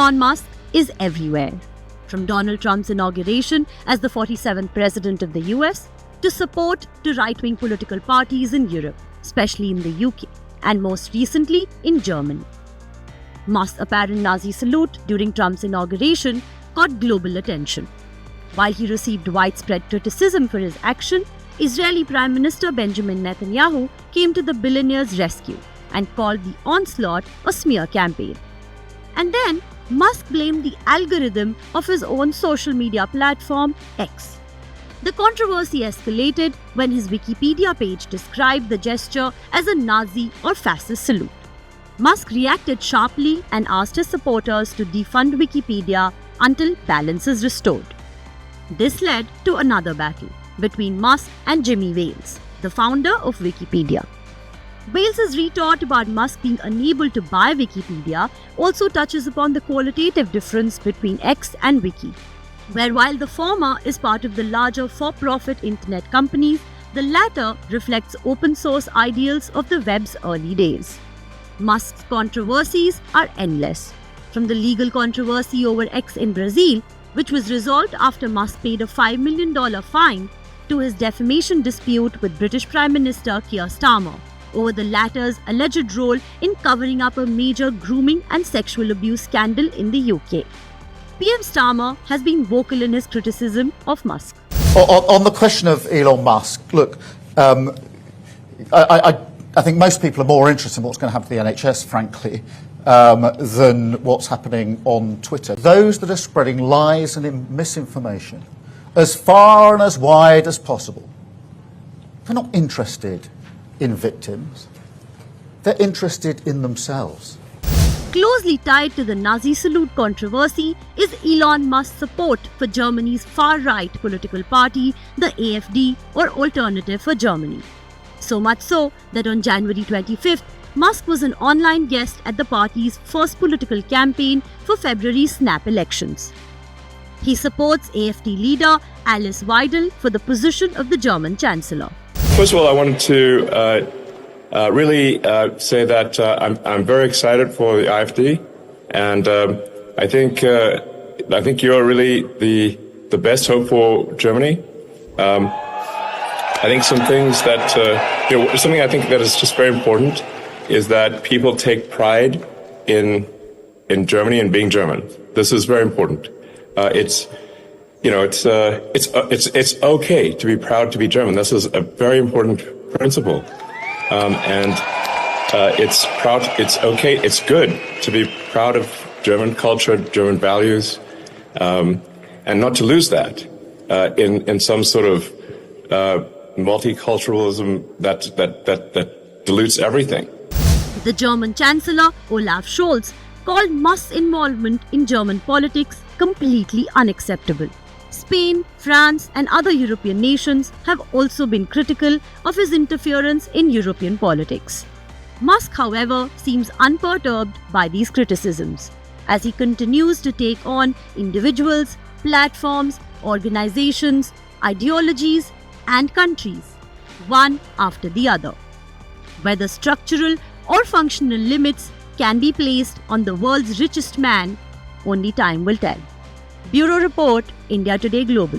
Elon Musk is everywhere. From Donald Trump's inauguration as the 47th president of the US, to support to right-wing political parties in Europe, especially in the UK, and most recently in Germany. Musk's apparent Nazi salute during Trump's inauguration got global attention. While he received widespread criticism for his action, Israeli Prime Minister Benjamin Netanyahu came to the billionaire's rescue and called the onslaught a smear campaign. And then, Musk blamed the algorithm of his own social media platform, X. The controversy escalated when his Wikipedia page described the gesture as a Nazi or fascist salute. Musk reacted sharply and asked his supporters to defund Wikipedia until balance is restored. This led to another battle between Musk and Jimmy Wales, the founder of Wikipedia. Wales' retort about Musk being unable to buy Wikipedia also touches upon the qualitative difference between X and Wiki, where while the former is part of the larger for-profit internet companies, the latter reflects open source ideals of the web's early days. Musk's controversies are endless, from the legal controversy over X in Brazil, which was resolved after Musk paid a $5 million fine, to his defamation dispute with British Prime Minister Keir Starmer over the latter's alleged role in covering up a major grooming and sexual abuse scandal in the UK. PM Starmer has been vocal in his criticism of Musk. On the question of Elon Musk, look, I think most people are more interested in what's going to happen to the NHS, frankly, than what's happening on Twitter. Those that are spreading lies and misinformation as far and as wide as possible, they're not interested in victims. They're interested in themselves. Closely tied to the Nazi salute controversy is Elon Musk's support for Germany's far-right political party, the AfD, or Alternative for Germany. So much so that on January 25th, Musk was an online guest at the party's first political campaign for February's snap elections. He supports AfD leader Alice Weidel for the position of the German Chancellor. First of all, I wanted to really say that I'm very excited for the AfD, and I think you're really the best hope for Germany. I think some things that something I think that is just very important is that people take pride in Germany and being German. This is very important. It's okay to be proud to be German. This is a very important principle, and it's good to be proud of German culture, German values, and not to lose that in some sort of multiculturalism that dilutes everything. The German Chancellor Olaf Scholz called Musk's involvement in German politics completely unacceptable. Spain, France, and other European nations have also been critical of his interference in European politics. Musk, however, seems unperturbed by these criticisms, as he continues to take on individuals, platforms, organizations, ideologies, and countries, one after the other. Whether structural or functional limits can be placed on the world's richest man, only time will tell. Bureau Report, India Today Global.